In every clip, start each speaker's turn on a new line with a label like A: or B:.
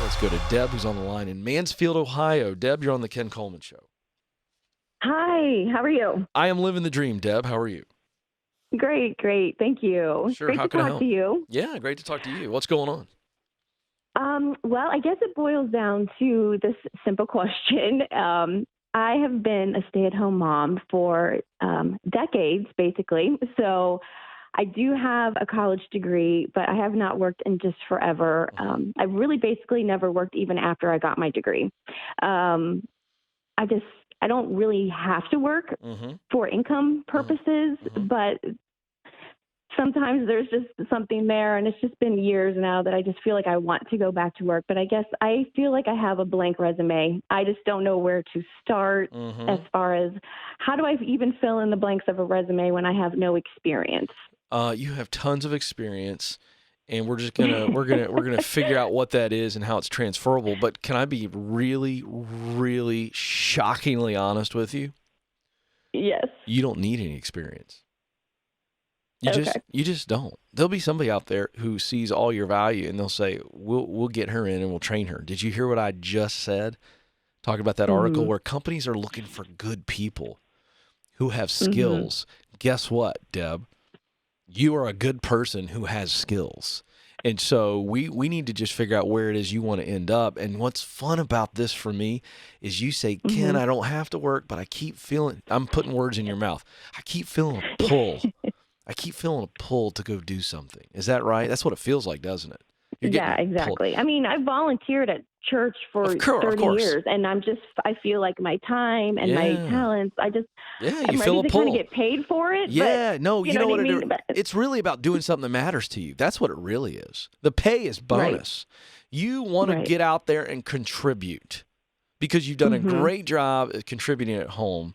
A: Let's go to Deb, who's on the line in Mansfield, Ohio. Deb, you're on the Ken Coleman Show.
B: Hi, how are you?
A: I am living the dream, Deb. How are you?
B: Great. Thank you.
A: Sure.
B: Great
A: How
B: to
A: can I
B: talk
A: help?
B: to you.
A: Yeah, great to talk to you. What's going on?
B: Well, I guess it boils down to this simple question. I have been a stay-at-home mom for decades, basically. So I do have a college degree, but I have not worked in just forever. I really basically never worked even after I got my degree. I don't really have to work for income purposes, but sometimes there's just something there, and it's just been years now that I just feel like I want to go back to work. But I guess I feel like I have a blank resume. I just don't know where to start as far as how do I even fill in the blanks of a resume when I have no experience?
A: You have tons of experience, and we're gonna figure out what that is and how it's transferable. But can I be really, really shockingly honest with you?
B: Yes.
A: You don't need any experience.
B: Okay.
A: You just don't. There'll be somebody out there who sees all your value, and they'll say, "We'll get her in and we'll train her." Did you hear what I just said? Talking about that article where companies are looking for good people who have skills. Guess what, Deb? You are a good person who has skills. And so we need to just figure out where it is you want to end up. And what's fun about this for me is you say, Ken, I don't have to work, but I keep feeling, I'm putting words in your mouth. I keep feeling a pull. I keep feeling a pull to go do something. Is that right? That's what it feels like, doesn't it?
B: Yeah, exactly.
A: Pulled.
B: I mean, I volunteered at church for 30 years, and I feel like my time and my talents, I'm
A: feel
B: ready to kind of get paid for it.
A: Yeah,
B: but,
A: no, you know what
B: I mean?
A: it's really about doing something that matters to you. That's what it really is. The pay is bonus. Right. You want to get out there and contribute because you've done a great job at contributing at home.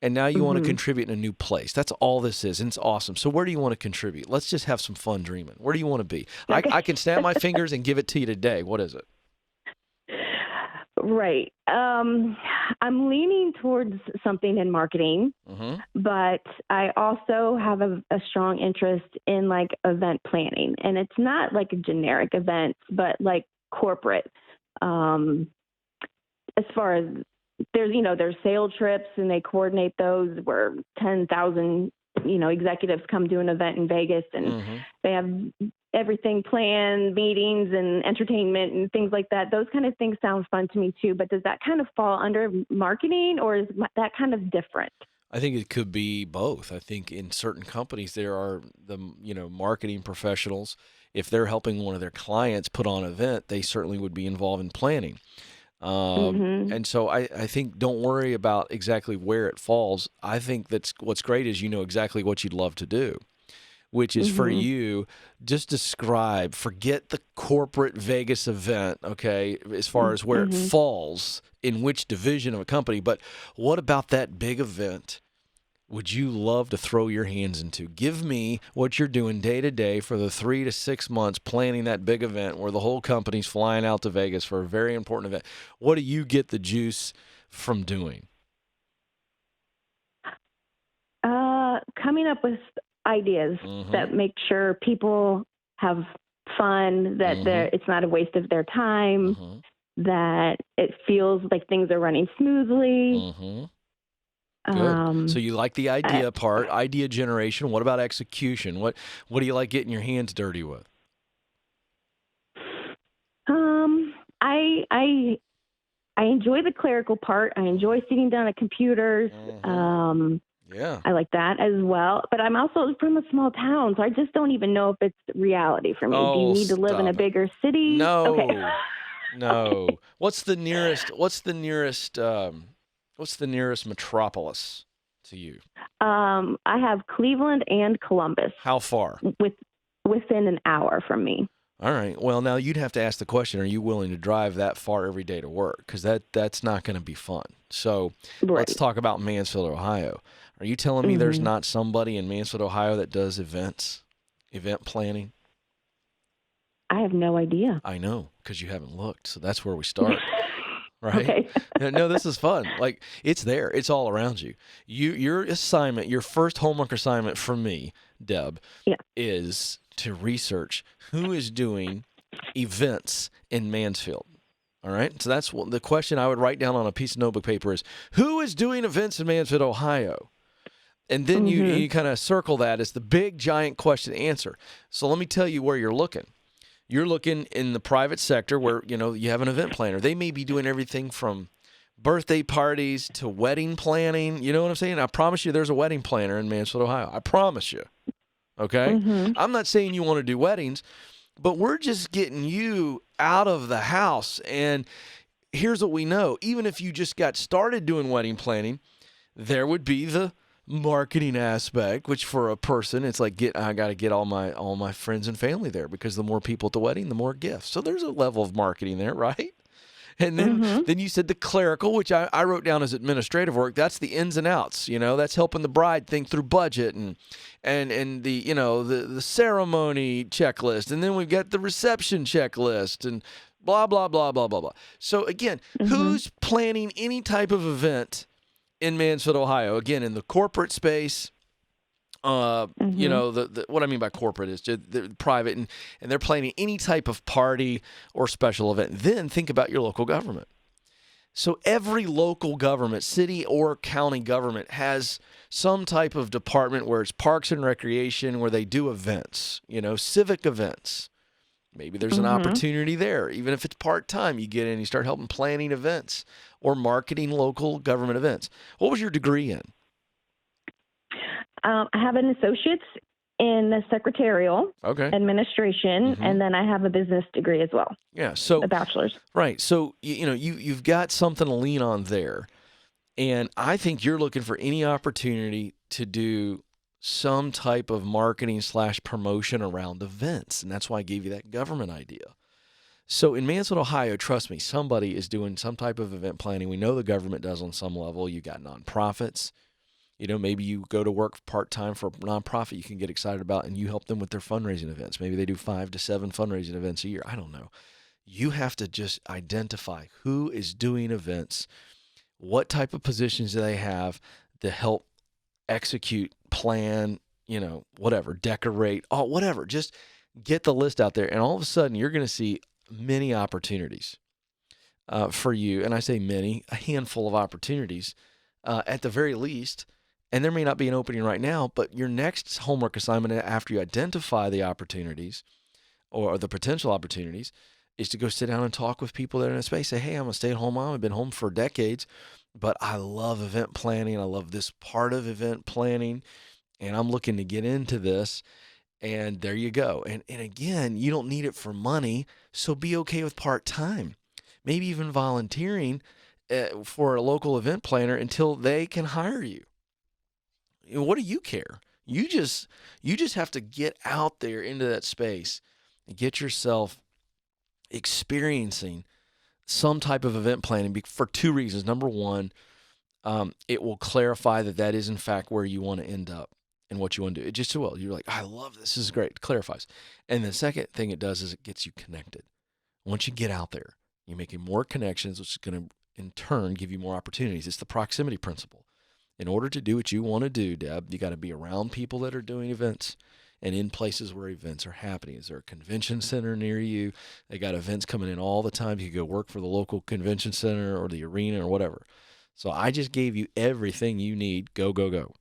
A: And now you want to contribute in a new place. That's all this is, and it's awesome. So where do you want to contribute? Let's just have some fun dreaming. Where do you want to be? Okay. I can snap my fingers and give it to you today. What is it?
B: Right. I'm leaning towards something in marketing, but I also have a strong interest in like event planning. And it's not like a generic event, but like corporate. As far as there's sale trips and they coordinate those where 10,000, executives come to an event in Vegas and they have everything planned, meetings and entertainment and things like that. Those kind of things sound fun to me too, but does that kind of fall under marketing or is that kind of different?
A: I think it could be both. I think in certain companies there are the marketing professionals. If they're helping one of their clients put on an event, they certainly would be involved in planning. And so I think don't worry about exactly where it falls. I think that's what's great is exactly what you'd love to do, which is for you, just describe, forget the corporate Vegas event, okay, as far as where it falls, in which division of a company, but what about that big event would you love to throw your hands into? Give me what you're doing day to day for the 3 to 6 months planning that big event where the whole company's flying out to Vegas for a very important event. What do you get the juice from doing?
B: Coming up with ideas that make sure people have fun, that it's not a waste of their time, that it feels like things are running smoothly.
A: Good. So you like the idea part, idea generation. What about execution? What do you like getting your hands dirty with?
B: I enjoy the clerical part. I enjoy sitting down at computers.
A: Yeah.
B: I like that as well. But I'm also from a small town, so I just don't even know if it's reality for me. Do you need to live in a bigger city?
A: No.
B: Okay.
A: No. What's the nearest metropolis to you?
B: I have Cleveland and Columbus.
A: How far?
B: Within an hour from me.
A: All right. Well, now you'd have to ask the question, are you willing to drive that far every day to work? Because that's not going to be fun. So let's talk about Mansfield, Ohio. Are you telling me there's not somebody in Mansfield, Ohio that does event planning?
B: I have no idea.
A: I know, because you haven't looked. So that's where we start. Right?
B: Okay.
A: No, this is fun. Like, it's there. It's all around you. Your assignment, your first homework assignment for me, Deb, is to research who is doing events in Mansfield? All right. So that's the question I would write down on a piece of notebook paper is, who is doing events in Mansfield, Ohio? And then you kind of circle that as the big, giant question to answer. So let me tell you where you're looking. You're looking in the private sector where, you have an event planner. They may be doing everything from birthday parties to wedding planning. You know what I'm saying? I promise you there's a wedding planner in Mansfield, Ohio. I promise you. Okay? I'm not saying you want to do weddings, but we're just getting you out of the house. And here's what we know. Even if you just got started doing wedding planning, there would be the marketing aspect, which for a person, it's like I got to get all my friends and family there, because the more people at the wedding, the more gifts. So there's a level of marketing there, right? And then you said the clerical, which I wrote down as administrative work. That's the ins and outs. That's helping the bride think through budget and the the ceremony checklist, and then we've got the reception checklist and blah blah blah blah blah blah. So again, who's planning any type of event in Mansfield, Ohio? Again, in the corporate space. What I mean by corporate is just the private, and they're planning any type of party or special event. Then think about your local government. So every local government, city or county government, has some type of department where it's parks and recreation, where they do events, civic events. Maybe there's an opportunity there. Even if it's part-time, you get in, you start helping planning events or marketing local government events. What was your degree in?
B: I have an associate's in secretarial administration, and then I have a business degree as well.
A: Yeah, so
B: a bachelor's.
A: Right. So you've got something to lean on there, and I think you're looking for any opportunity to do some type of marketing / promotion around events, and that's why I gave you that government idea. So in Mansfield, Ohio, trust me, somebody is doing some type of event planning. We know the government does on some level. You got nonprofits. Maybe you go to work part-time for a nonprofit you can get excited about, and you help them with their fundraising events. Maybe they do 5 to 7 fundraising events a year. I don't know. You have to just identify who is doing events, what type of positions do they have to help execute, plan, whatever, decorate, whatever. Just get the list out there, and all of a sudden you're going to see many opportunities for you. And I say many, a handful of opportunities at the very least. And there may not be an opening right now, but your next homework assignment after you identify the opportunities or the potential opportunities is to go sit down and talk with people that are in a space. Say, hey, I'm a stay-at-home mom. I've been home for decades, but I love event planning. I love this part of event planning, and I'm looking to get into this. And there you go. And again, you don't need it for money, so be okay with part-time, maybe even volunteering for a local event planner until they can hire you. What do you care? You just have to get out there into that space and get yourself experiencing some type of event planning for 2 reasons. Number one, it will clarify that is in fact where you want to end up and what you want to do. It just will. You're like, I love this. This is great. It clarifies. And the second thing it does is it gets you connected. Once you get out there, you're making more connections, which is going to in turn give you more opportunities. It's the proximity principle. In order to do what you want to do, Deb, you got to be around people that are doing events and in places where events are happening. Is there a convention center near you? They got events coming in all the time. You can go work for the local convention center or the arena or whatever. So I just gave you everything you need. Go, go, go.